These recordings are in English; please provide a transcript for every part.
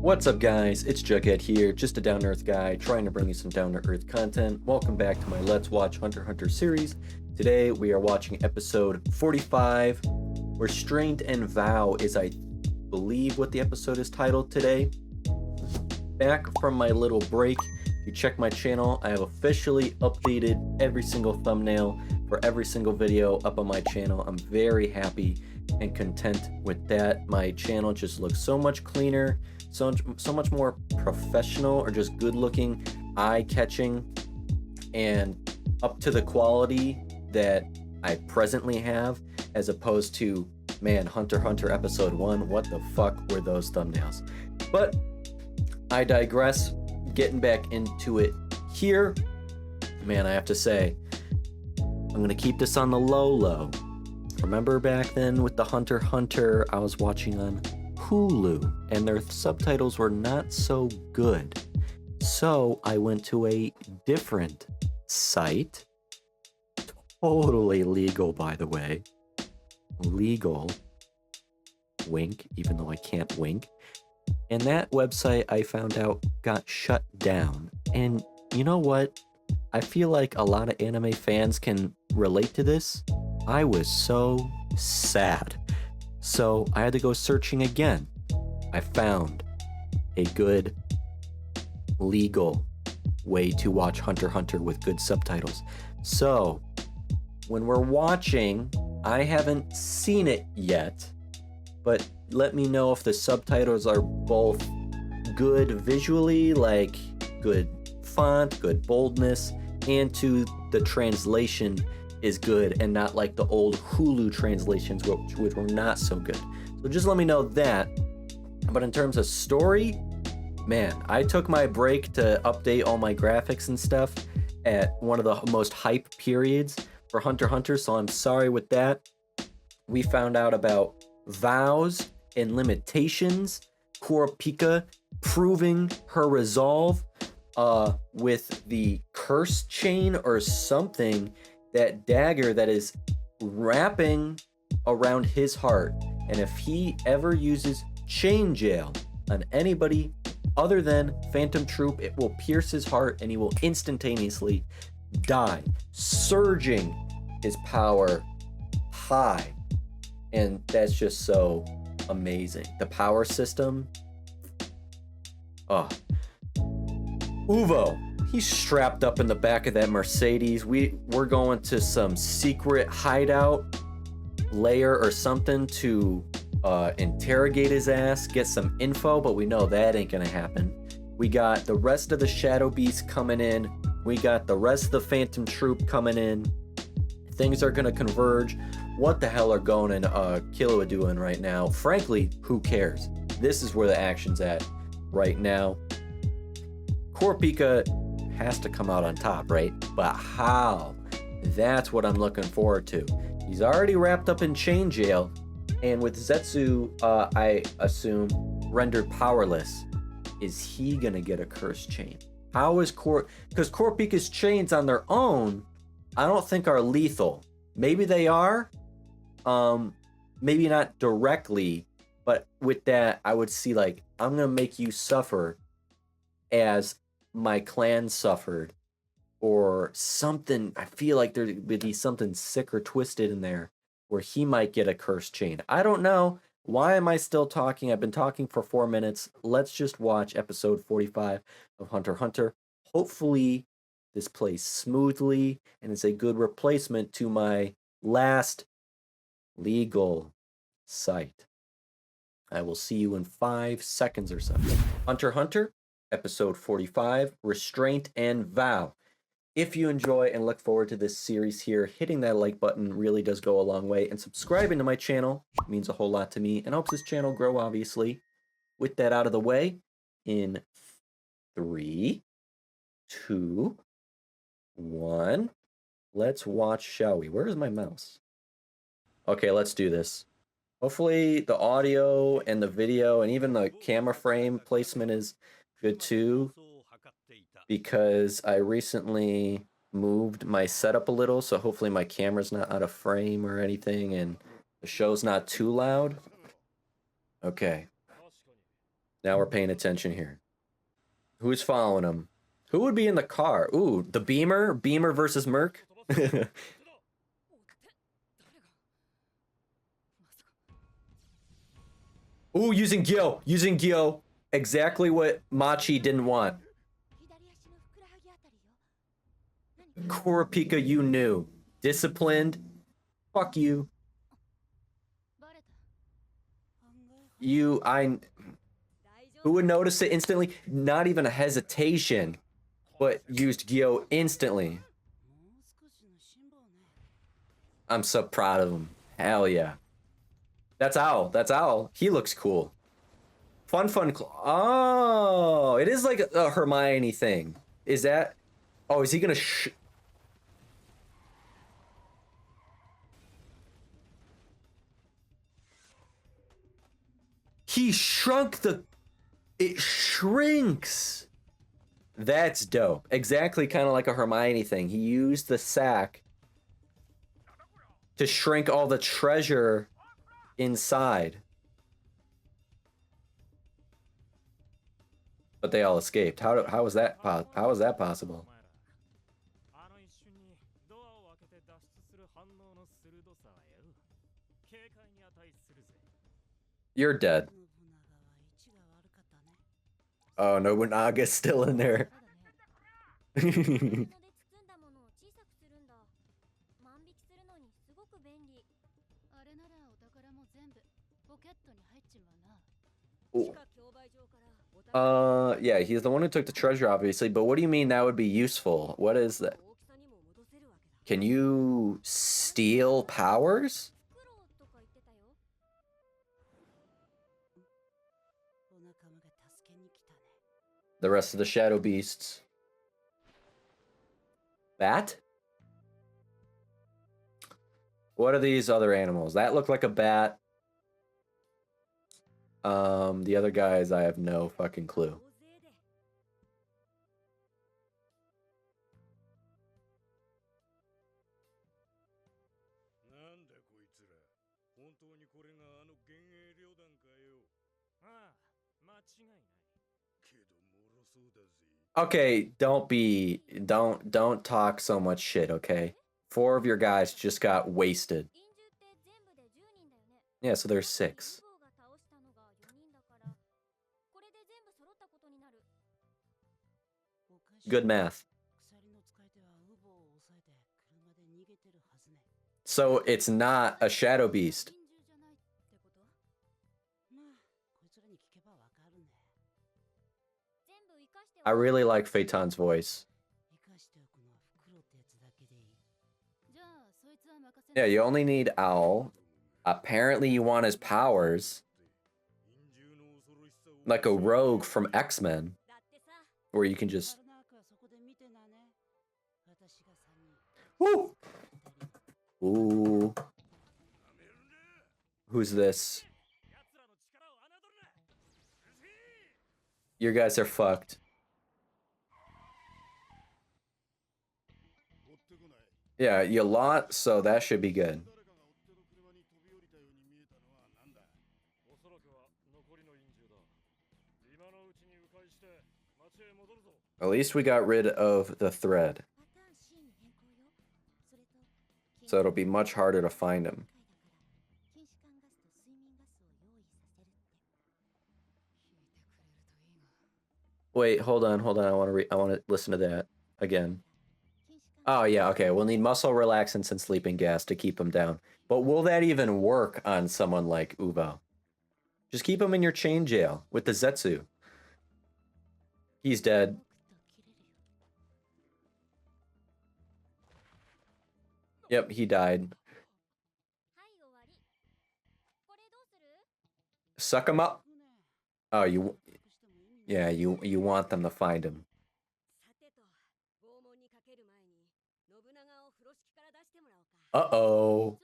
What's up guys, it's Jughead here, just a down-to-earth guy trying to bring you some down-to-earth content. Welcome back to my Let's Watch Hunter x Hunter series. Today we are watching episode 45, Restraint and Vow is I believe what the episode is titled today. Back from my little break, if you check my channel, I have officially updated every single thumbnail for every single video up on my channel. I'm very happy and content with that. My channel just looks so much cleaner, so much more professional, or just good looking, eye-catching, and up to the quality that I presently have, as opposed to, man, Hunter x Hunter episode 1, what the fuck were those thumbnails? But I digress. Getting back into it here, man, I have to say, I'm gonna keep this on the low. Remember back then with the Hunter x Hunter, I was watching on Hulu and their subtitles were not so good. So I went to a different site, totally legal by the way, legal, wink, even though I can't wink. And that website I found out got shut down. And you know what? I feel like a lot of anime fans can relate to this. I was so sad. So I had to go searching again. I found a good legal way to watch Hunter x Hunter with good subtitles. So when we're watching, I haven't seen it yet, but let me know if the subtitles are both good visually, like good font, good boldness, and to the translation is good and not like the old Hulu translations which were not so good. So just let me know that. But in terms of story, man, I took my break to update all my graphics and stuff at one of the most hype periods for Hunter x Hunter, so I'm sorry with that. We found out about vows and limitations, Kurapika proving her resolve with the curse chain or something, that dagger that is wrapping around his heart. And if he ever uses chain jail on anybody other than Phantom Troupe, it will pierce his heart and he will instantaneously die, surging his power high. And that's just so amazing. The power system. Oh. Uvo. He's strapped up in the back of that Mercedes. We're going to some secret hideout layer or something to interrogate his ass, get some info, but we know that ain't gonna happen. We got the rest of the Shadow Beasts coming in. We got the rest of the Phantom Troupe coming in. Things are gonna converge. What the hell are Gon and Killua doing right now? Frankly, who cares? This is where the action's at right now. Kurapika has to come out on top, right? But how? That's what I'm looking forward to. He's already wrapped up in chain jail, and with Zetsu, I assume, rendered powerless. Is he gonna get a cursed chain? How is because Kurapika's chains on their own, I don't think are lethal. Maybe they are, maybe not directly, but with that, I would see like, I'm gonna make you suffer as my clan suffered, or something. I feel like there would be something sick or twisted in there where he might get a cursed chain. I don't know. Why am I still talking? I've been talking for 4 minutes. Let's just watch episode 45 of Hunter x Hunter. Hopefully this plays smoothly and is a good replacement to my last legal site. I will see you in 5 seconds or so. Hunter x Hunter, episode 45, Restraint and Vow. If you enjoy and look forward to this series here, hitting that like button really does go a long way, and subscribing to my channel means a whole lot to me and helps this channel grow, obviously. With that out of the way, in 3, 2, 1, let's watch, shall we? Where is my mouse? Okay, let's do this. Hopefully the audio and the video and even the camera frame placement is good too, because I recently moved my setup a little, so hopefully my camera's not out of frame or anything and the show's not too loud. Okay. Now we're paying attention here. Who's following him? Who would be in the car? Ooh, the Beamer? Beamer versus Merc? Ooh, using Gyo. Using Gyo. Exactly what Machi didn't want. Kurapika, you knew. Disciplined. Fuck you. Who would notice it instantly? Not even a hesitation, but used Gyo instantly. I'm so proud of him. Hell yeah. That's Owl. That's Owl. He looks cool. Fun. Oh, it is like a Hermione thing. Is that? Oh, is he gonna He shrunk the... It shrinks. That's dope. Exactly kind of like a Hermione thing. He used the sack to shrink all the treasure inside. But they all escaped. How was that possible? You're dead. Oh, Nobunaga's still in there. Yeah, he's the one who took the treasure, obviously, but what do you mean that would be useful? What is that? Can you steal powers? The rest of the shadow beasts. Bat? What are these other animals? That looked like a bat. The other guys, I have no fucking clue. Okay, don't talk so much shit, okay? 4 of your guys just got wasted. Yeah, so there's 6. Good math. So it's not a shadow beast. I really like Feitan's voice. Yeah, you only need Owl. Apparently you want his powers. Like a rogue from X-Men. Where you can just... Woo! Ooh. Who's this? Your guys are fucked. Yeah, you lot, so that should be good. At least we got rid of the thread. So it'll be much harder to find him. Wait, hold on. I want to listen to that again. Oh yeah, okay. We'll need muscle relaxants and sleeping gas to keep him down. But will that even work on someone like Uvo? Just keep him in your chain jail with the Zetsu. He's dead. Yep, he died. Suck him up. Oh, you want them to find him. Uh-oh.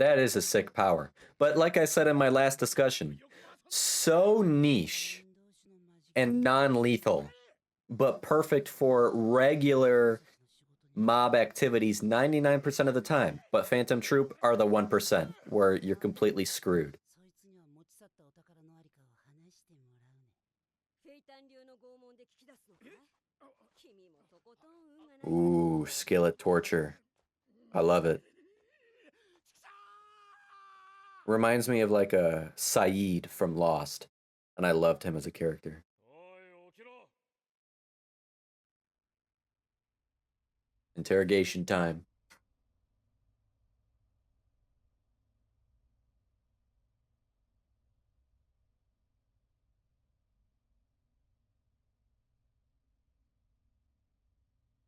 That is a sick power. But like I said in my last discussion, so niche and non-lethal, but perfect for regular mob activities 99% of the time. But Phantom Troupe are the 1% where you're completely screwed. Ooh, skillet torture. I love it. Reminds me of like a Saeed from Lost, and I loved him as a character. Interrogation time.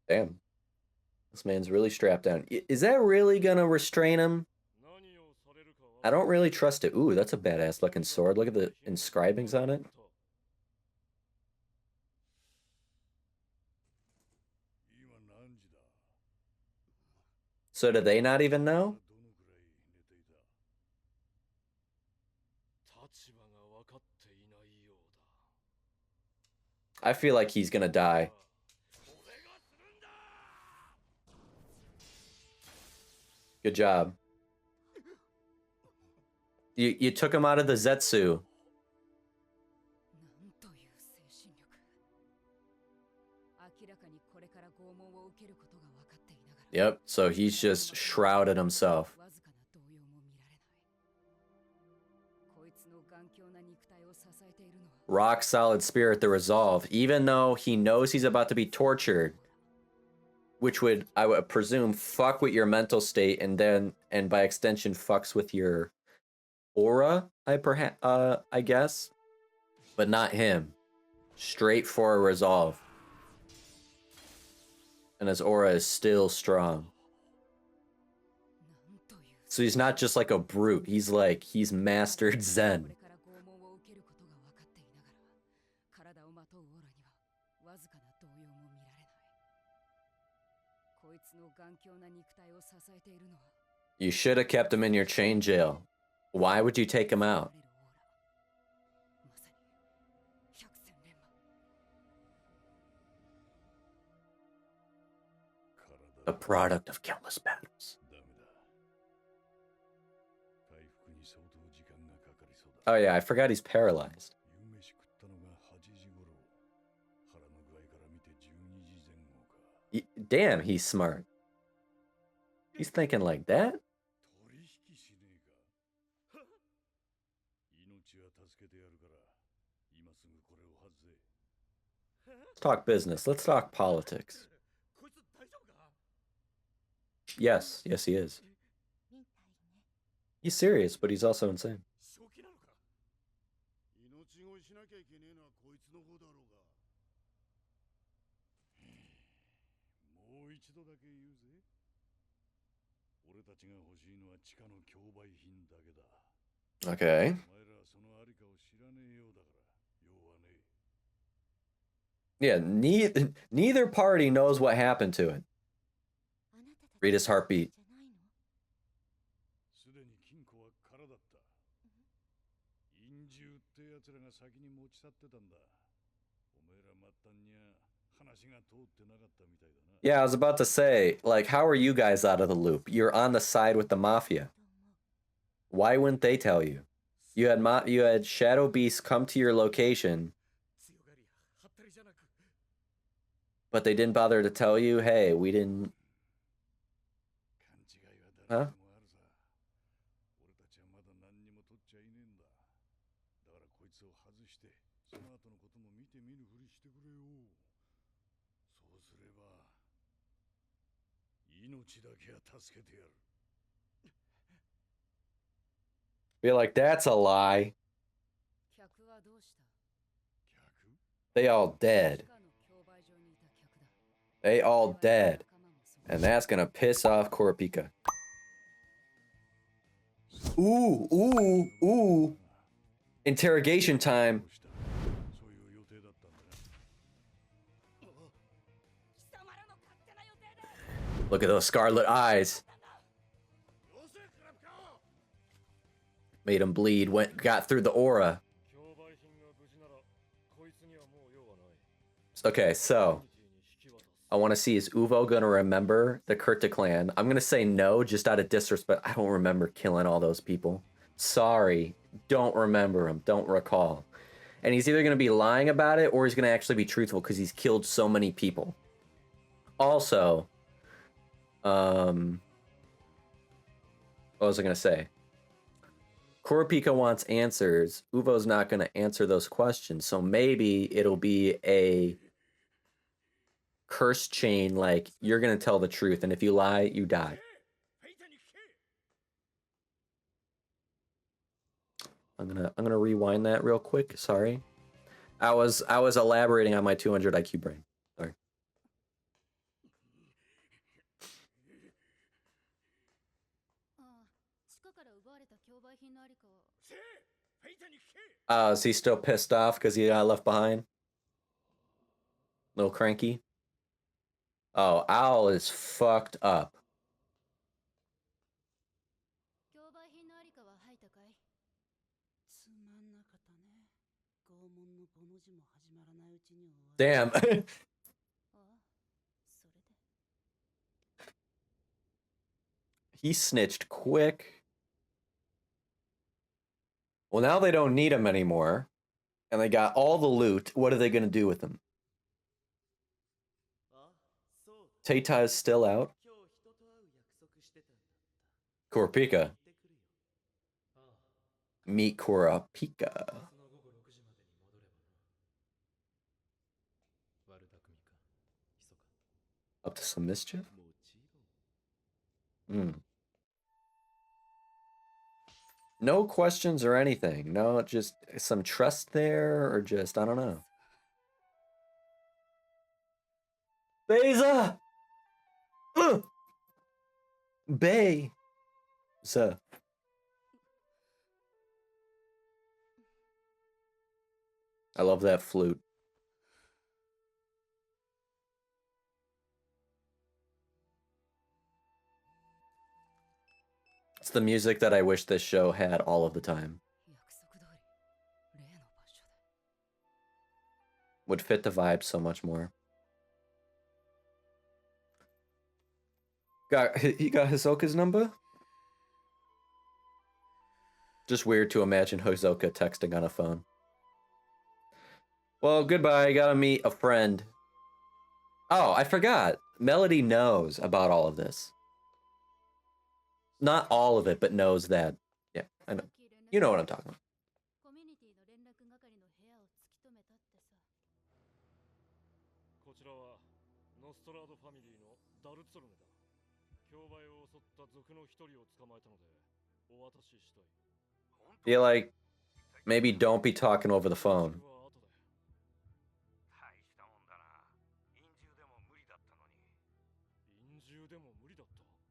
Damn. This man's really strapped down. Is that really gonna restrain him? I don't really trust it. Ooh, that's a badass looking sword. Look at the inscribings on it. So do they not even know? I feel like he's gonna die. Good job. You took him out of the Zetsu. Yep, so he's just shrouded himself. Rock solid spirit, the resolve. Even though he knows he's about to be tortured, which would, I would presume, fuck with your mental state and by extension fucks with your aura, I guess. But not him. Straight for a resolve. And his aura is still strong. So he's not just like a brute. He's mastered Zen. You should have kept him in your chain jail. Why would you take him out? A product of countless battles. Oh yeah, I forgot he's paralyzed. Damn, he's smart. He's thinking like that? Let's talk business. Let's talk politics. Yes, he is. He's serious, but he's also insane. Okay. Yeah, neither party knows what happened to it. Read his heartbeat. Yeah, I was about to say, like, how are you guys out of the loop? You're on the side with the mafia. Why wouldn't they tell you? You had Shadow Beasts come to your location, but they didn't bother to tell you, hey, we didn't... Huh? Be like, that's a lie. They all dead. They all dead. And that's gonna piss off Kurapika. Ooh. Interrogation time. Look at those scarlet eyes. Made him bleed, got through the aura. Okay, so I want to see, is Uvo gonna remember the Kurta clan? I'm gonna say no, just out of disrespect. I don't remember killing all those people. Sorry, don't remember them, don't recall. And he's either gonna be lying about it or he's gonna actually be truthful because he's killed so many people. Also, what was I gonna say? Kurapika wants answers. Uvo's not gonna answer those questions, so maybe it'll be a curse chain, like you're gonna tell the truth, and if you lie, you die. I'm gonna rewind that real quick. Sorry, I was elaborating on my 200 IQ brain. Sorry. Is he still pissed off because he got left behind? Little cranky. Oh, Owl is fucked up. Damn. He snitched quick. Well, now they don't need him anymore. And they got all the loot. What are they going to do with him? Teita is still out. Kurapika. Meet Kurapika. Up to some mischief? No questions or anything. No, just some trust there, or just, I don't know. Beza! Beza. I love that flute. It's the music that I wish this show had all of the time. Would fit the vibe so much more. He got Hisoka's number? Just weird to imagine Hisoka texting on a phone. Well, goodbye. Gotta meet a friend. Oh, I forgot. Melody knows about all of this. Not all of it, but knows that. Yeah, I know. You know what I'm talking about. Feel like maybe don't be talking over the phone.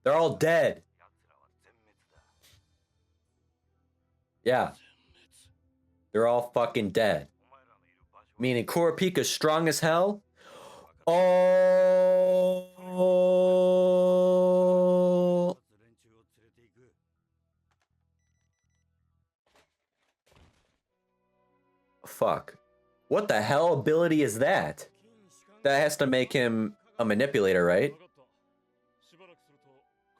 They're all dead. Yeah. They're all fucking dead. Meaning Kurapika's strong as hell? Oh. Fuck. What the hell ability is that? That has to make him a manipulator, right?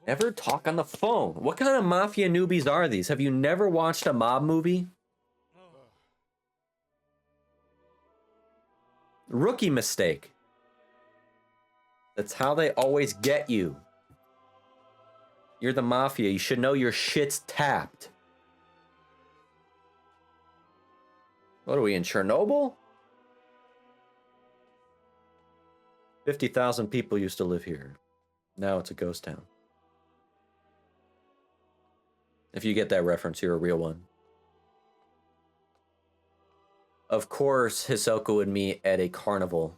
Never talk on the phone. What kind of mafia newbies are these? Have you never watched a mob movie? Rookie mistake. That's how they always get you. You're the mafia. You should know your shit's tapped. What are we, in Chernobyl? 50,000 people used to live here. Now it's a ghost town. If you get that reference, you're a real one. Of course, Hisoka would meet at a carnival.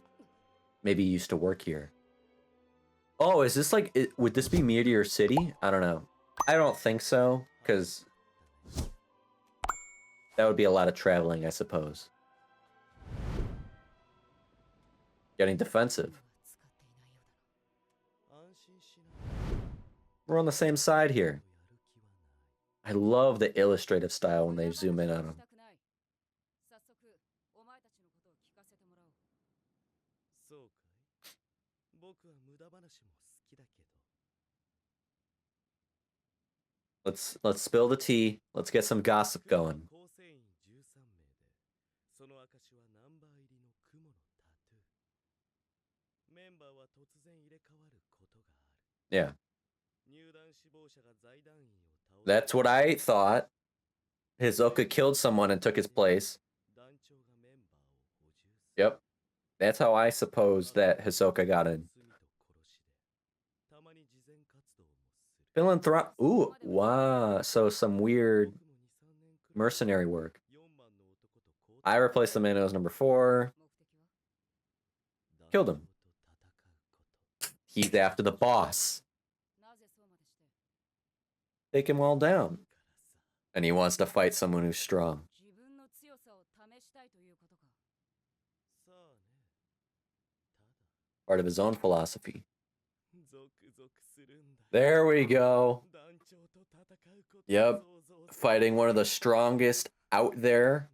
Maybe he used to work here. Oh, is this like... would this be Meteor City? I don't know. I don't think so, because... that would be a lot of traveling, I suppose. Getting defensive. We're on the same side here. I love the illustrative style when they zoom in on him. Let's spill the tea. Let's get some gossip going. Yeah. That's what I thought. Hisoka killed someone and took his place. Yep. That's how I suppose that Hisoka got in. Philanthropic. Ooh, wow. So some weird mercenary work. I replaced the man who was number 4. Killed him. He's after the boss. Take him all down. And he wants to fight someone who's strong. Part of his own philosophy. There we go. Yep. Fighting one of the strongest out there.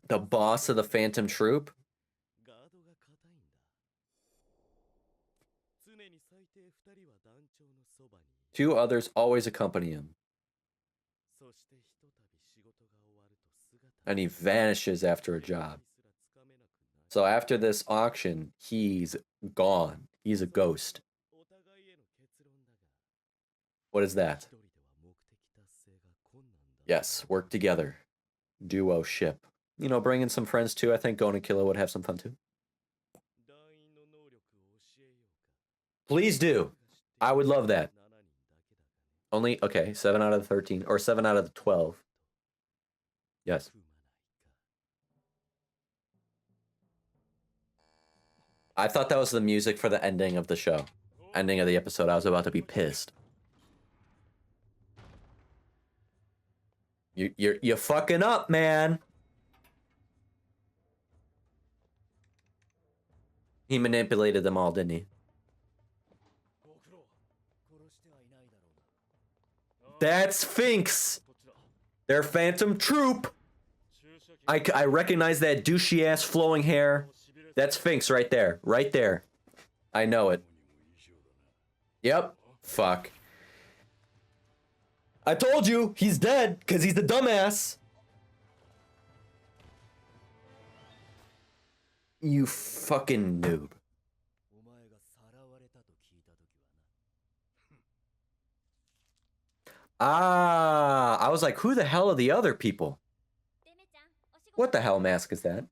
The boss of the Phantom Troupe. 2 others always accompany him. And he vanishes after a job. So after this auction, he's gone. He's a ghost. What is that? Yes, work together. Duo ship. You know, bring in some friends too. I think Gon and Killer would have some fun too. Please do. I would love that. Only, okay, 7 out of the 13, or 7 out of the 12. Yes. I thought that was the music for the ending of the show. Ending of the episode. I was about to be pissed. You're fucking up, man. He manipulated them all, didn't he? That's Phinx. They're Phantom Troupe. I recognize that douchey ass flowing hair. That's Phinx right there. Right there. I know it. Yep. Fuck. I told you he's dead because he's the dumbass. You fucking noob. Ah, I was like, who the hell are the other people? What the hell mask is that?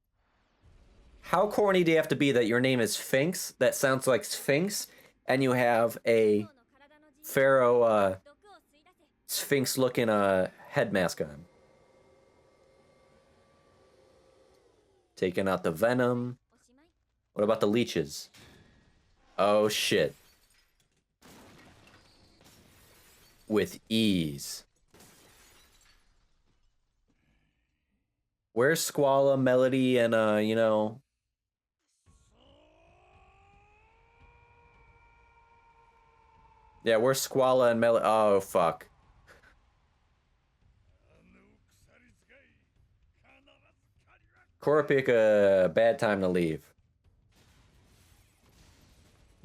How corny do you have to be that your name is Phinx? That sounds like Sphinx, and you have a pharaoh, Sphinx-looking head mask on. Taking out the venom. What about the leeches? Oh shit. With ease. Where's Squalla, Melody, and you know? Yeah, where's Squalla and Melody? Oh fuck. Kurapika, bad time to leave.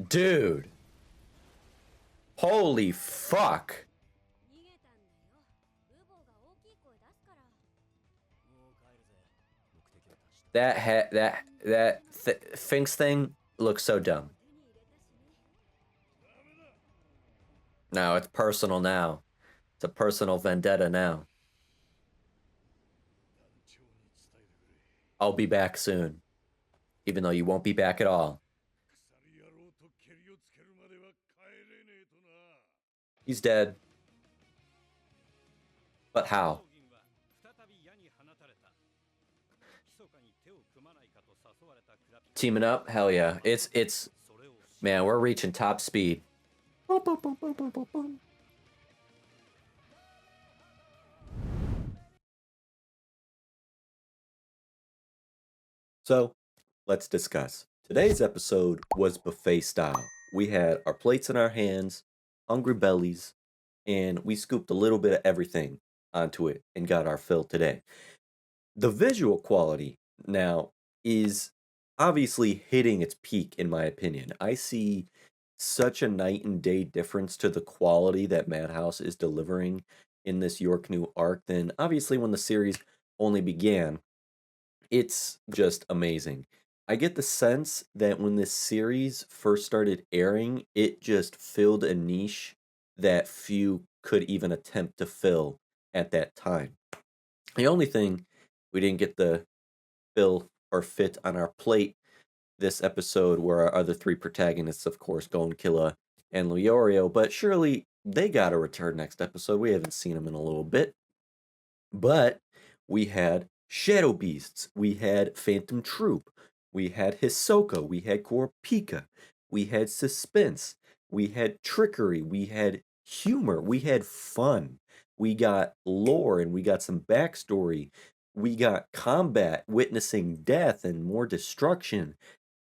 Dude. Holy fuck. That Phinx thing looks so dumb. No, it's personal now. It's a personal vendetta now. I'll be back soon. Even though you won't be back at all. He's dead. But how? Teaming up? Hell yeah. It's man, we're reaching top speed. Boom, boom, boom, boom, boom, boom, boom. So, let's discuss. Today's episode was buffet style. We had our plates in our hands, hungry bellies, and we scooped a little bit of everything onto it and got our fill today. The visual quality now is obviously hitting its peak, in my opinion. I see such a night and day difference to the quality that Madhouse is delivering in this York New arc than obviously when the series only began. It's just amazing. I get the sense that when this series first started airing, it just filled a niche that few could even attempt to fill at that time. The only thing we didn't get the fill or fit on our plate this episode were our other three protagonists, of course, Gon, Killa, and Leorio, but surely they gotta return next episode. We haven't seen them in a little bit. But we had Shadow Beasts, we had Phantom Troupe, we had Hisoka, we had Kurapika, we had suspense, we had trickery, we had humor, we had fun, we got lore and we got some backstory, we got combat, witnessing death and more destruction.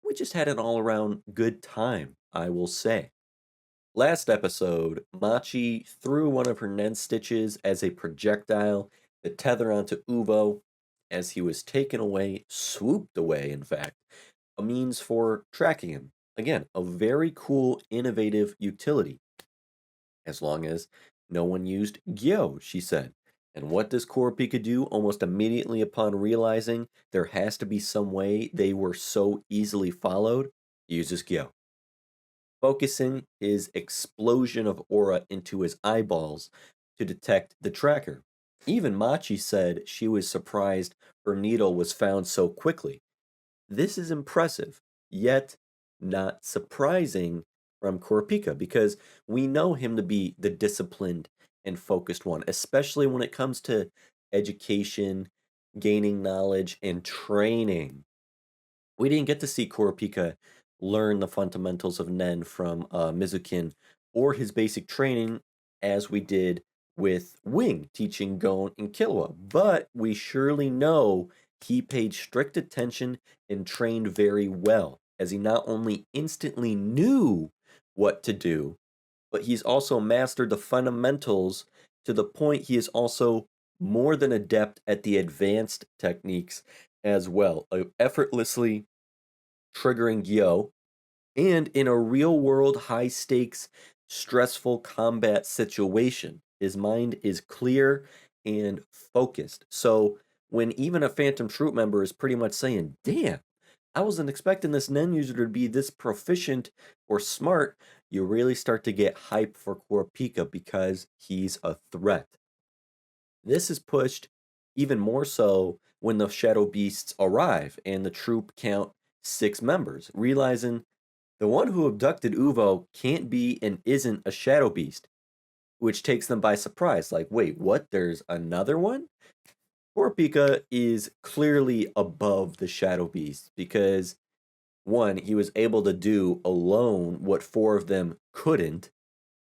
We just had an all around good time, I will say. Last episode, Machi threw one of her Nen stitches as a projectile to tether onto Uvo as he was taken away, swooped away, in fact, a means for tracking him. Again, a very cool, innovative utility. As long as no one used Gyo, she said. And what does Kurapika do almost immediately upon realizing there has to be some way they were so easily followed? Uses Gyo, focusing his explosion of aura into his eyeballs to detect the tracker. Even Machi said she was surprised her needle was found so quickly. This is impressive, yet not surprising from Kurapika because we know him to be the disciplined and focused one, especially when it comes to education, gaining knowledge, and training. We didn't get to see Kurapika learn the fundamentals of Nen from Mizukin or his basic training as we did with Wing teaching Gon and Killua, but we surely know he paid strict attention and trained very well, as he not only instantly knew what to do, but he's also mastered the fundamentals to the point he is also more than adept at the advanced techniques as well, effortlessly triggering Gyo, and in a real world, high stakes, stressful combat situation. His mind is clear and focused. So when even a Phantom Troop member is pretty much saying, damn, I wasn't expecting this Nen user to be this proficient or smart, you really start to get hype for Kurapika because he's a threat. This is pushed even more so when the Shadow Beasts arrive and the troop count 6 members, realizing the one who abducted Uvo can't be and isn't a Shadow Beast, which takes them by surprise. Like, wait, what? There's another one? Kurapika is clearly above the Shadow Beast because, one, he was able to do alone what 4 of them couldn't,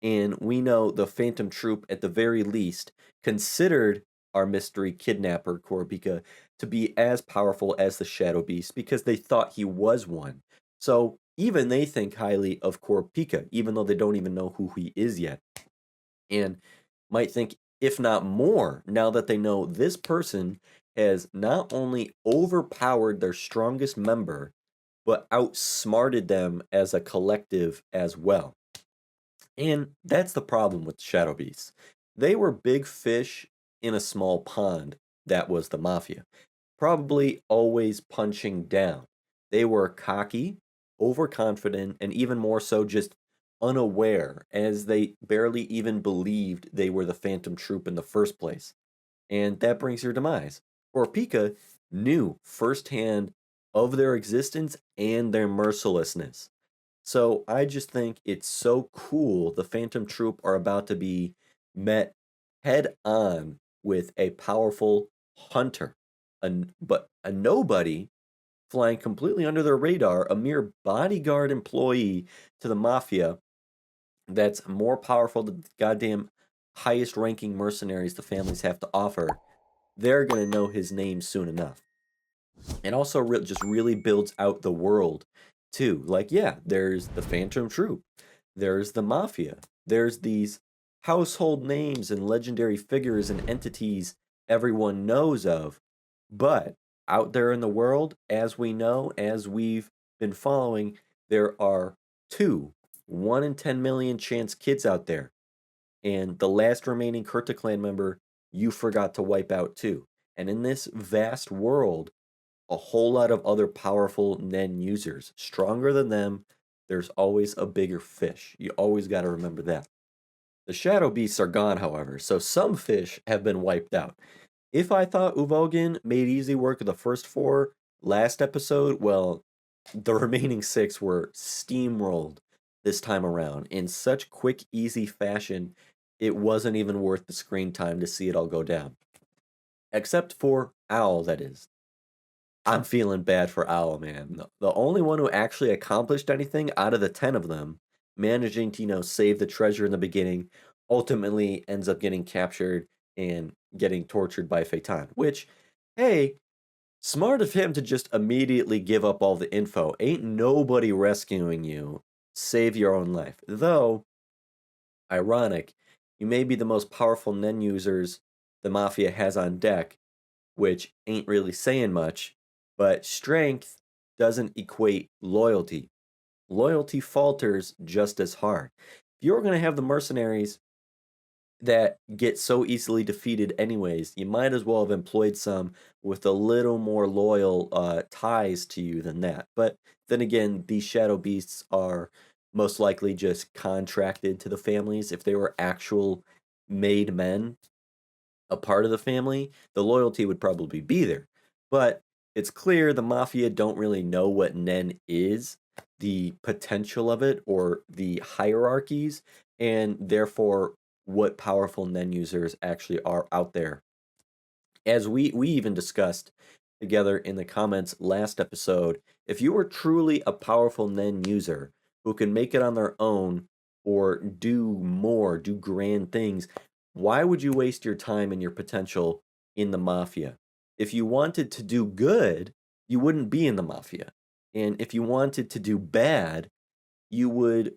and we know the Phantom Troop, at the very least, considered our mystery kidnapper, Kurapika, to be as powerful as the Shadow Beast because they thought he was one. So even they think highly of Kurapika, even though they don't even know who he is yet. And might think, if not more, now that they know this person has not only overpowered their strongest member, but outsmarted them as a collective as well. And that's the problem with Shadow Beasts. They were big fish in a small pond. That was the Mafia. Probably always punching down. They were cocky, overconfident, and even more so just unaware, as they barely even believed they were the Phantom Troop in the first place. And that brings your demise. Kurapika knew firsthand of their existence and their mercilessness. So I just think it's so cool the Phantom Troop are about to be met head on with a powerful hunter, but a nobody flying completely under their radar, a mere bodyguard employee to the Mafia that's more powerful than the goddamn highest ranking mercenaries the families have to offer. They're going to know his name soon enough. It also just really builds out the world too. Like, yeah, there's the Phantom Troop, there's the Mafia, there's these household names and legendary figures and entities everyone knows of. But out there in the world, as we know, as we've been following, there are two 1 in 10 million chance kids out there. And the last remaining Kurta clan member you forgot to wipe out too. And in this vast world, a whole lot of other powerful Nen users, stronger than them, there's always a bigger fish. You always got to remember that. The shadow beasts are gone, however, so some fish have been wiped out. If I thought Uvogin made easy work of the first four last episode, well, the remaining six were steamrolled this time around in such quick, easy fashion, it wasn't even worth the screen time to see it all go down. Except for Owl, that is. I'm feeling bad for Owl, man. The only one who actually accomplished anything out of the 10 of them, managing to, save the treasure in the beginning, ultimately ends up getting captured and getting tortured by Feitan. Which, hey, smart of him to just immediately give up all the info. Ain't nobody rescuing you. Save your own life. Though, ironic, you may be the most powerful Nen users the Mafia has on deck, which ain't really saying much, but strength doesn't equate loyalty. Loyalty falters just as hard. If you're going to have the mercenaries that get so easily defeated anyways, you might as well have employed some with a little more loyal ties to you than that. But then again, these shadow beasts are most likely just contracted to the families. If they were actual made men, a part of the family, the loyalty would probably be there. But it's clear the Mafia don't really know what Nen is, the potential of it, or the hierarchies, and therefore what powerful Nen users actually are out there. As we even discussed together in the comments last episode, if you were truly a powerful Nen user who can make it on their own or do grand things, why would you waste your time and your potential in the Mafia? If you wanted to do good, you wouldn't be in the Mafia. And if you wanted to do bad, you wouldn't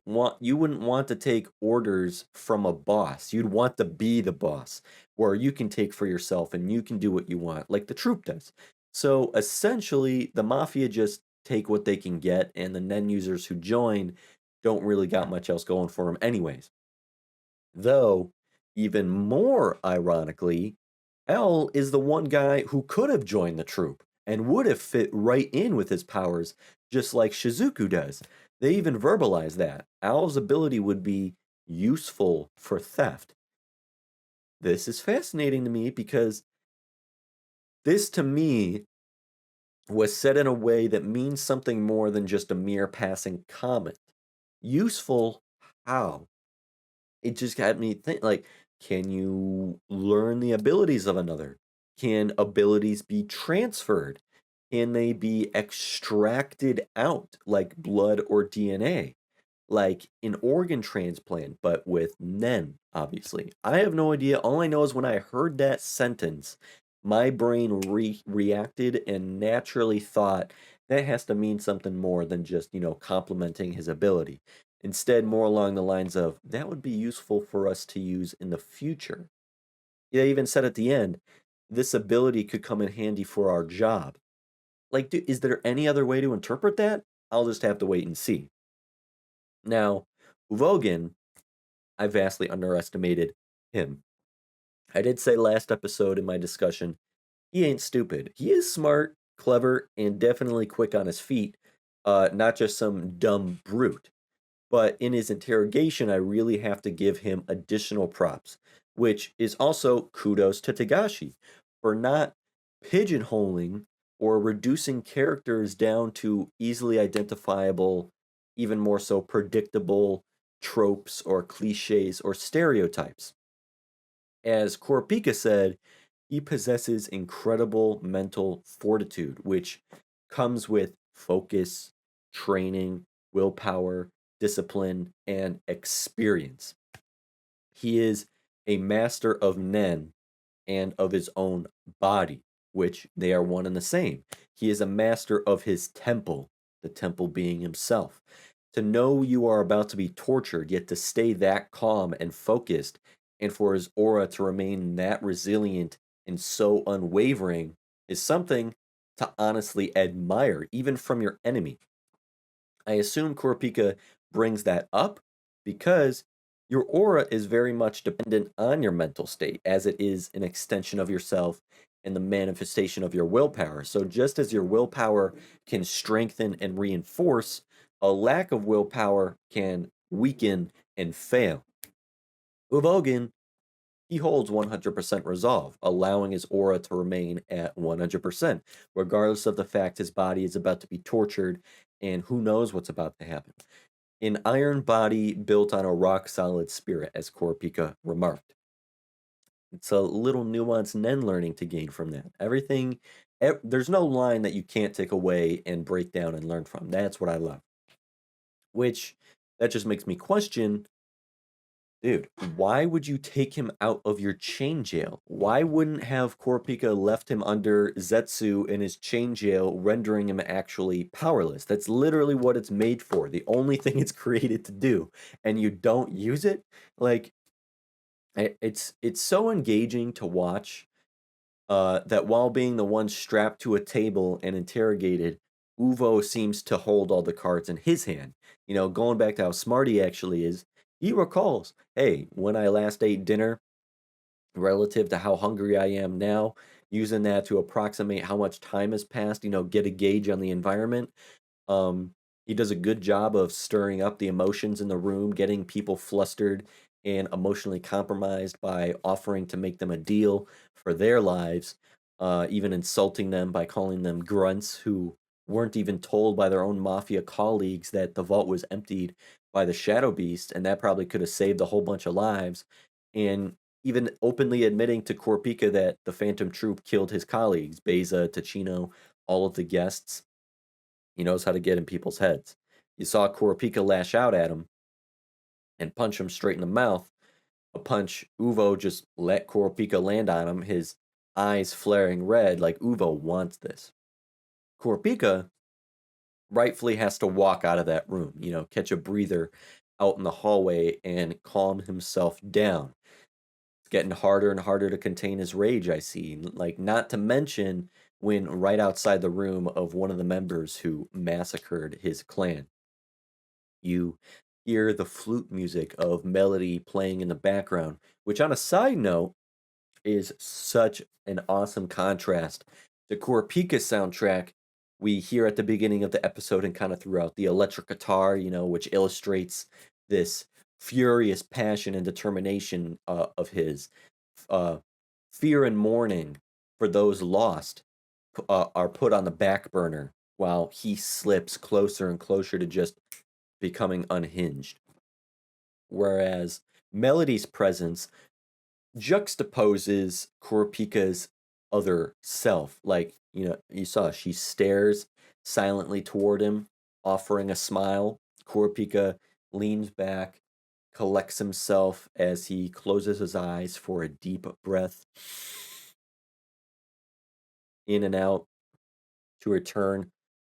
want to take orders from a boss. You'd want to be the boss, where you can take for yourself and you can do what you want, like the troop does. So essentially, the Mafia just take what they can get, and the Nen users who join don't really got much else going for them anyways. Though, even more ironically, L is the one guy who could have joined the troop and would have fit right in with his powers, just like Shizuku does. They even verbalize that. Owl's ability would be useful for theft. This is fascinating to me because this, to me, was said in a way that means something more than just a mere passing comment. Useful, how? It just got me think like, can you learn the abilities of another? Can abilities be transferred? Can they be extracted out like blood or DNA? Like an organ transplant, but with Nen, obviously. I have no idea. All I know is when I heard that sentence, my brain reacted and naturally thought that has to mean something more than just, complimenting his ability. Instead, more along the lines of, that would be useful for us to use in the future. They even said at the end, this ability could come in handy for our job. Like, is there any other way to interpret that? I'll just have to wait and see. Now, Uvogin, I vastly underestimated him. I did say last episode in my discussion, he ain't stupid. He is smart, clever, and definitely quick on his feet, not just some dumb brute. But in his interrogation, I really have to give him additional props, which is also kudos to Tagashi for not pigeonholing or reducing characters down to easily identifiable, even more so predictable tropes or cliches or stereotypes. As Kurapika said, he possesses incredible mental fortitude, which comes with focus, training, willpower, discipline, and experience. He is a master of Nen and of his own body, which they are one and the same. He is a master of his temple, the temple being himself. To know you are about to be tortured, yet to stay that calm and focused and for his aura to remain that resilient and so unwavering is something to honestly admire, even from your enemy. I assume Kurapika brings that up because your aura is very much dependent on your mental state, as it is an extension of yourself and the manifestation of your willpower. So, just as your willpower can strengthen and reinforce, a lack of willpower can weaken and fail. Uvogin, he holds 100% resolve, allowing his aura to remain at 100%, regardless of the fact his body is about to be tortured and who knows what's about to happen. An iron body built on a rock solid spirit, as Kurapika remarked. It's a little nuance Nen learning to gain from that. There's no line that you can't take away and break down and learn from. That's what I love. Which, that just makes me question, dude, why would you take him out of your chain jail? Why wouldn't have Kurapika left him under Zetsu in his chain jail, rendering him actually powerless? That's literally what it's made for. The only thing it's created to do, and you don't use it? Like, it's so engaging to watch that while being the one strapped to a table and interrogated, Uvo seems to hold all the cards in his hand. You know, going back to how smart he actually is, he recalls, hey, when I last ate dinner, relative to how hungry I am now, using that to approximate how much time has passed, get a gauge on the environment. Um, he does a good job of stirring up the emotions in the room, getting people flustered and emotionally compromised by offering to make them a deal for their lives, even insulting them by calling them grunts who weren't even told by their own mafia colleagues that the vault was emptied by the Shadow Beast, and that probably could have saved a whole bunch of lives. And even openly admitting to Kurapika that the Phantom Troupe killed his colleagues, Beza, Ticino, all of the guests. He knows how to get in people's heads. You saw Kurapika lash out at him and punch him straight in the mouth. A punch Uvo just let Kurapika land on him, his eyes flaring red like Uvo wants this. Kurapika rightfully has to walk out of that room, catch a breather out in the hallway and calm himself down. It's getting harder and harder to contain his rage, I see. Like, not to mention when right outside the room of one of the members who massacred his clan. You hear the flute music of Melody playing in the background, which, on a side note, is such an awesome contrast. The Kurapika soundtrack we hear at the beginning of the episode and kind of throughout, the electric guitar, which illustrates this furious passion and determination of his. Uh, fear and mourning for those lost are put on the back burner while he slips closer and closer to just becoming unhinged. Whereas Melody's presence juxtaposes Kurapika's other self. Like, you saw she stares silently toward him, offering a smile. Kurapika leans back, collects himself as he closes his eyes for a deep breath in and out to return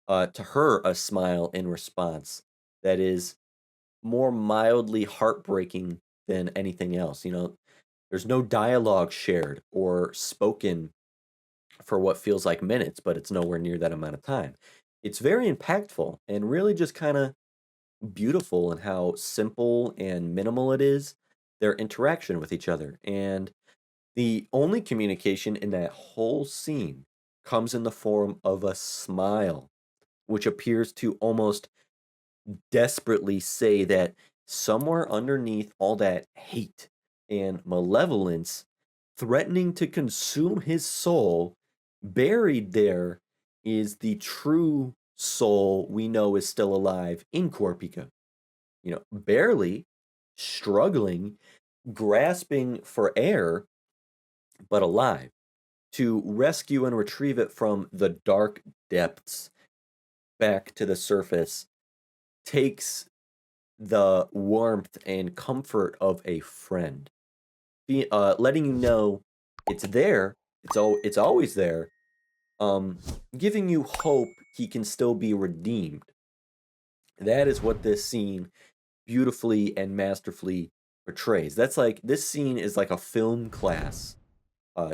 to her a smile in response that is more mildly heartbreaking than anything else. There's no dialogue shared or spoken for what feels like minutes, but it's nowhere near that amount of time. It's very impactful and really just kind of beautiful in how simple and minimal it is, their interaction with each other. And the only communication in that whole scene comes in the form of a smile, which appears to almost desperately say that somewhere underneath all that hate and malevolence threatening to consume his soul, buried there is the true soul we know is still alive in Kurapika. Barely struggling, grasping for air, but alive to rescue and retrieve it from the dark depths back to the surface takes the warmth and comfort of a friend. Letting you know it's there, it's always there, giving you hope he can still be redeemed. That is what this scene beautifully and masterfully portrays. That's like this scene is like a film class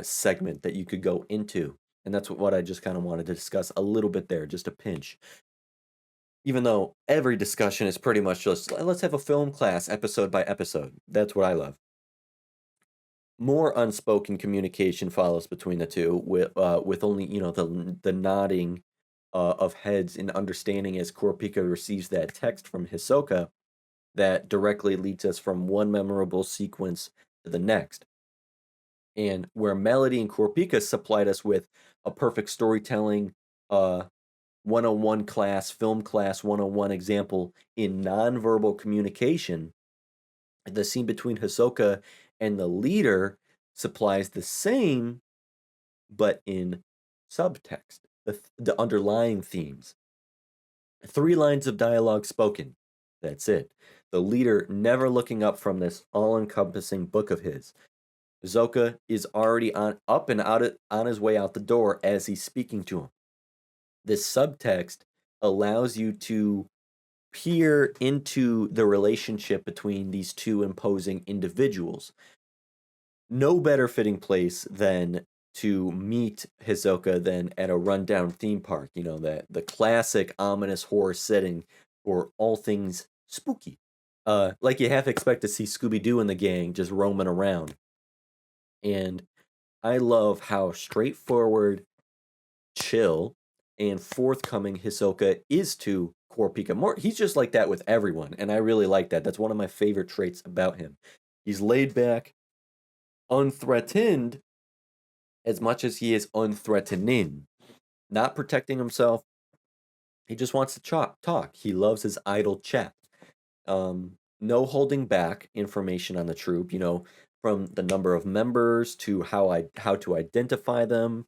segment that you could go into, and that's what I just kind of wanted to discuss a little bit there, just a pinch. Even though every discussion is pretty much just let's have a film class episode by episode. That's what I love. More unspoken communication follows between the two, with only the nodding of heads and understanding as Kurapika receives that text from Hisoka that directly leads us from one memorable sequence to the next. And where Melody and Kurapika supplied us with a perfect storytelling 101 class, film class 101 example in nonverbal communication, the scene between Hisoka and the leader supplies the same, but in subtext, the underlying themes. 3 lines of dialogue spoken. That's it. The leader never looking up from this all-encompassing book of his. Hisoka is already on his way out the door as he's speaking to him. This subtext allows you to peer into the relationship between these two imposing individuals. No better fitting place than to meet Hisoka than at a rundown theme park, that the classic ominous horror setting for all things spooky. Like you half expect to see Scooby-Doo and the gang just roaming around. And I love how straightforward, chill, and forthcoming Hisoka is to Kurapika. He's just like that with everyone, and I really like that. That's one of my favorite traits about him. He's laid back, unthreatened, as much as he is unthreatening. Not protecting himself. He just wants to talk. He loves his idle chat. No holding back information on the troop, from the number of members to how to identify them,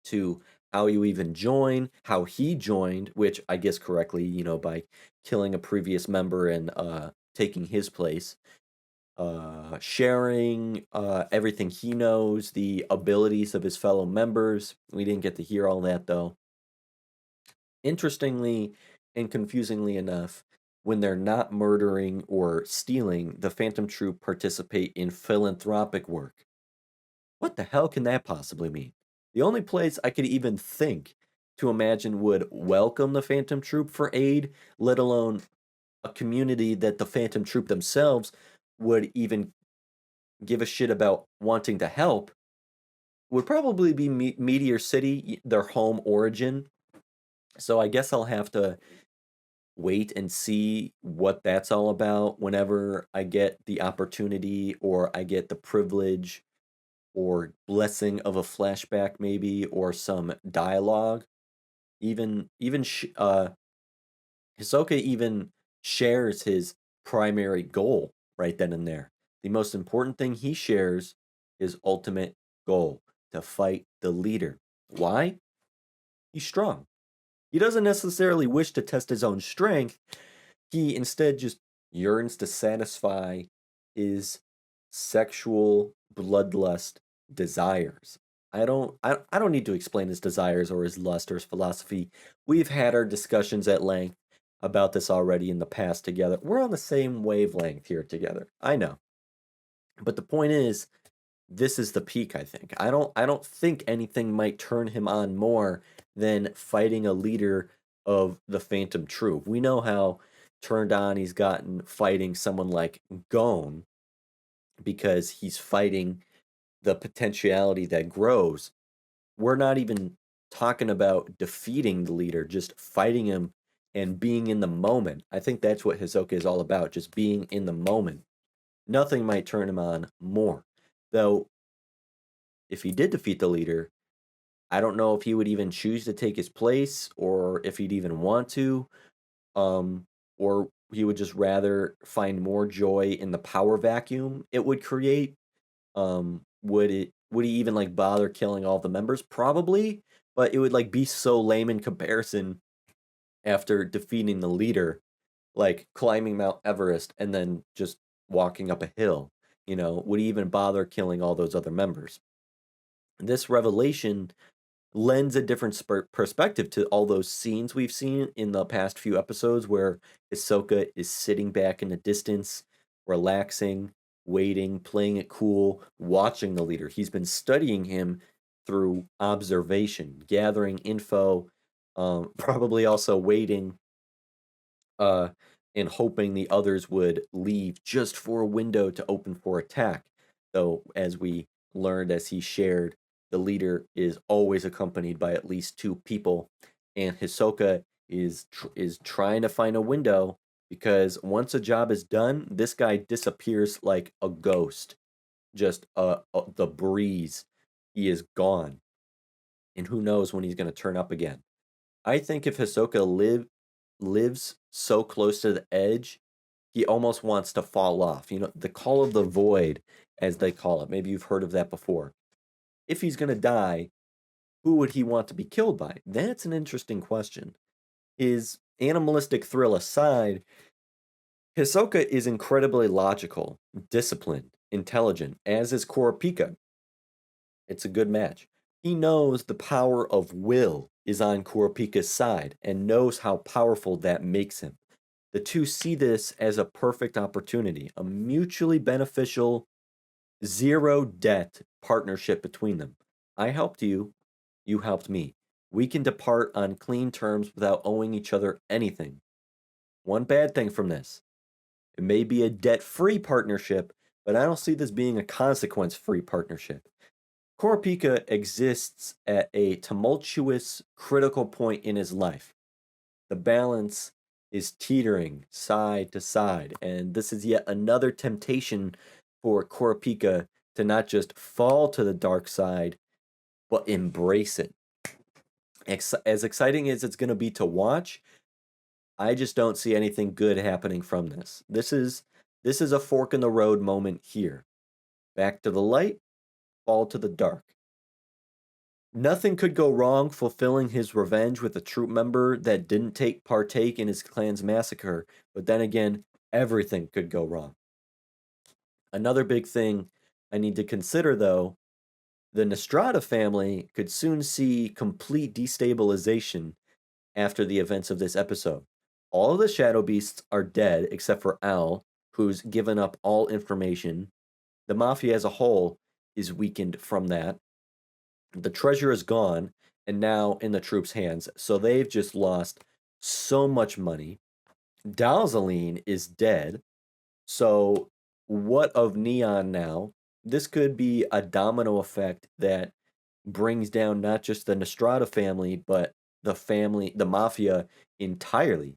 to how you even join, how he joined, which I guess correctly, by killing a previous member and taking his place. Sharing everything he knows, the abilities of his fellow members. We didn't get to hear all that though. Interestingly and confusingly enough, when they're not murdering or stealing, the Phantom Troupe participate in philanthropic work. What the hell can that possibly mean? The only place I could even think to imagine would welcome the Phantom Troupe for aid, let alone a community that the Phantom Troupe themselves would even give a shit about wanting to help, would probably be Meteor City, their home origin. So I guess I'll have to wait and see what that's all about whenever I get the opportunity or I get the privilege or blessing of a flashback maybe or some dialogue. Hisoka even shares his primary goal right then and there. The most important thing he shares is ultimate goal, to fight the leader. Why? He's strong. He doesn't necessarily wish to test his own strength. He instead just yearns to satisfy his sexual bloodlust desires. I don't need to explain his desires or his lust or his philosophy. We've had our discussions at length about this already in the past together. We're on the same wavelength here together. I know. But the point is, this is the peak, I think. I don't think anything might turn him on more than fighting a leader of the Phantom Troupe. We know how turned on he's gotten fighting someone like Gon because he's fighting the potentiality that grows. We're not even talking about defeating the leader, just fighting him and being in the moment. I think that's what Hisoka is all about, just being in the moment. Nothing might turn him on more. Though, if he did defeat the leader, I don't know if he would even choose to take his place or if he'd even want to. Or he would just rather find more joy in the power vacuum it would create. Would he even like bother killing all the members? Probably, but it would like be so lame in comparison after defeating the leader, like climbing Mount Everest and then just walking up a hill. Would he even bother killing all those other members? This revelation lends a different perspective to all those scenes we've seen in the past few episodes where Hisoka is sitting back in the distance relaxing, waiting, playing it cool, watching the leader. He's been studying him through observation, gathering info, probably also waiting uh, and hoping the others would leave just for a window to open for attack. Though, as we learned as he shared, the leader is always accompanied by at least two people, and Hisoka is trying to find a window because once a job is done, this guy disappears like a ghost. Just the breeze, he is gone, and who knows when he's going to turn up again. I think if Hisoka lives so close to the edge, he almost wants to fall off. You know, the call of the void, as they call it. Maybe you've heard of that before. If he's going to die, who would he want to be killed by? That's an interesting question. His animalistic thrill aside, Hisoka is incredibly logical, disciplined, intelligent, as is Kurapika. It's a good match. He knows the power of will is on Kurapika's side and knows how powerful that makes him. The two see this as a perfect opportunity, a mutually beneficial, zero debt partnership between them. I helped you, you helped me. We can depart on clean terms without owing each other anything. One bad thing from this, it may be a debt free partnership, but I don't see this being a consequence free partnership. Kurapika exists at a tumultuous, critical point in his life. The balance is teetering side to side, and this is yet another temptation for Kurapika to not just fall to the dark side, but embrace it. As exciting as it's going to be to watch, I just don't see anything good happening from this. This is a fork in the road moment here. Back to the light, fall to the dark. Nothing could go wrong fulfilling his revenge with a troop member that didn't partake in his clan's massacre, but then again, everything could go wrong. Another big thing I need to consider though, the Nostrada family could soon see complete destabilization after the events of this episode. All of the Shadow Beasts are dead except for Al, who's given up all information. The Mafia as a whole is weakened from that. The treasure is gone and now in the troops' hands, so they've just lost so much money. Dalzollene is dead, so what of Neon now? This could be a domino effect that brings down not just the Nostrada family, but the Mafia entirely.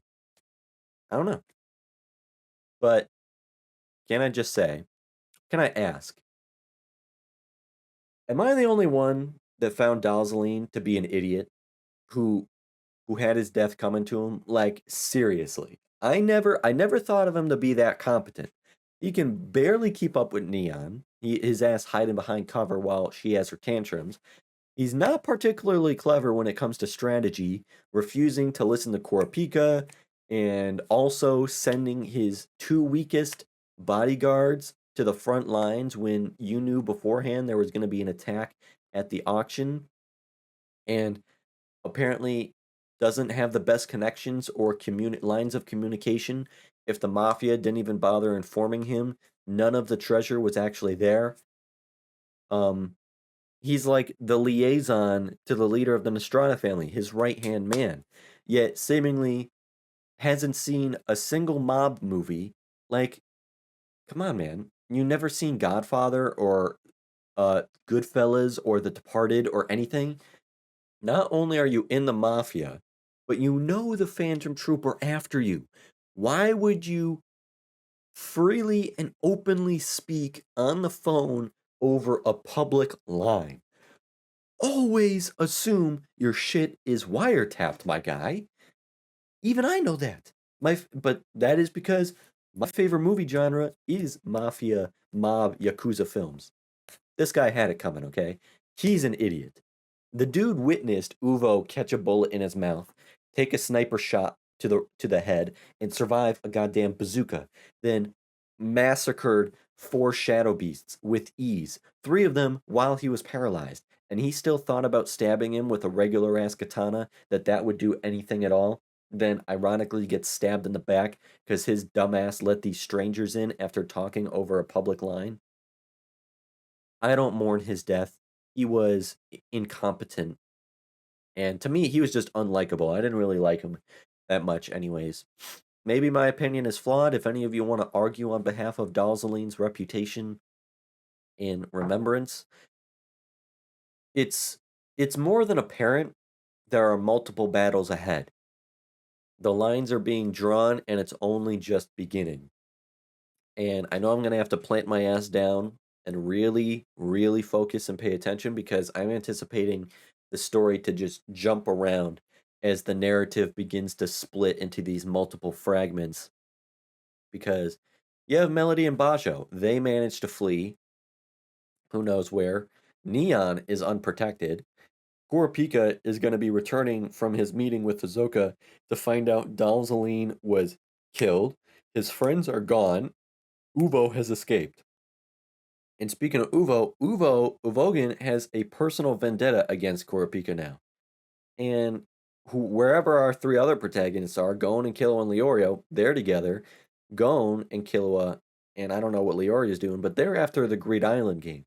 I don't know. But can I just say, can I ask, am I the only one that found Dalzollene to be an idiot who had his death coming to him? Like seriously. I never thought of him to be that competent. He can barely keep up with Neon. His ass hiding behind cover while she has her tantrums. He's not particularly clever when it comes to strategy, refusing to listen to Kurapika, and also sending his two weakest bodyguards to the front lines when you knew beforehand there was going to be an attack at the auction, and apparently doesn't have the best connections or lines of communication. If the Mafia didn't even bother informing him, none of the treasure was actually there. Um, He's like the liaison to the leader of the Nostrada family, his right-hand man, yet seemingly hasn't seen a single mob movie. Like, come on, man. You never seen Godfather or Goodfellas or The Departed or anything? Not only are you in the Mafia, but you know the Phantom Troupe are after you. Why would you freely and openly speak on the phone over a public line? Always assume your shit is wiretapped, my guy. Even I know that. But that is because my favorite movie genre is mafia, mob, yakuza films. This guy had it coming, okay? He's an idiot. The dude witnessed Uvo catch a bullet in his mouth, take a sniper shot to the head, and survive a goddamn bazooka. Then massacred four shadow beasts with ease, three of them while he was paralyzed. And he still thought about stabbing him with a regular ass katana, that would do anything at all. then ironically gets stabbed in the back because his dumbass let these strangers in after talking over a public line. I don't mourn his death. He was incompetent. And to me, he was just unlikable. I didn't really like him that much, anyways. Maybe my opinion is flawed. If any of you want to argue on behalf of Dalzollene's reputation in remembrance, it's it's more than apparent there are multiple battles ahead. The lines are being drawn and it's only just beginning. And I know I'm going to have to plant my ass down and really, really focus and pay attention because I'm anticipating the story to just jump around as the narrative begins to split into these multiple fragments. Because you have Melody and Basho, they managed to flee, who knows where. Neon is unprotected. Kurapika is going to be returning from his meeting with Hisoka to find out Dalzollene was killed. His friends are gone. Uvo has escaped. And speaking of Uvogin has a personal vendetta against Kurapika now. And wherever our three other protagonists are, Gon and Killua and Leorio, they're together. Gon and Killua, and I don't know what Leorio's doing, but they're after the Greed Island game.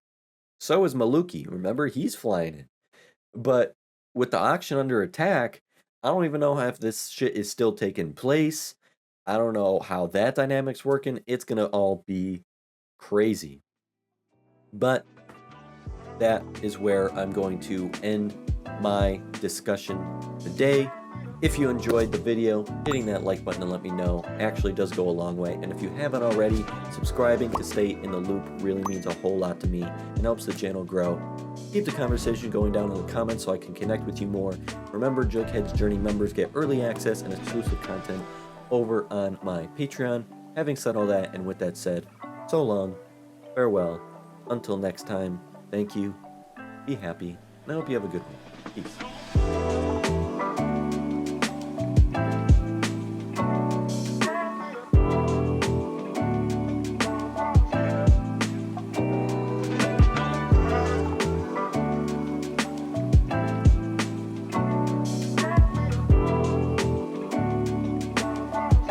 So is Maluki. Remember, he's flying in. But with the auction under attack, I don't even know if this shit is still taking place. I don't know how that dynamic's working. It's going to all be crazy. But that is where I'm going to end my discussion today. If you enjoyed the video, hitting that like button to let me know actually does go a long way. And if you haven't already, subscribing to stay in the loop really means a whole lot to me and helps the channel grow. Keep the conversation going down in the comments so I can connect with you more. Remember, Jughead's Journey members get early access and exclusive content over on my Patreon. Having said all that, and with that said, so long, farewell, until next time, thank you, be happy, and I hope you have a good one. Peace.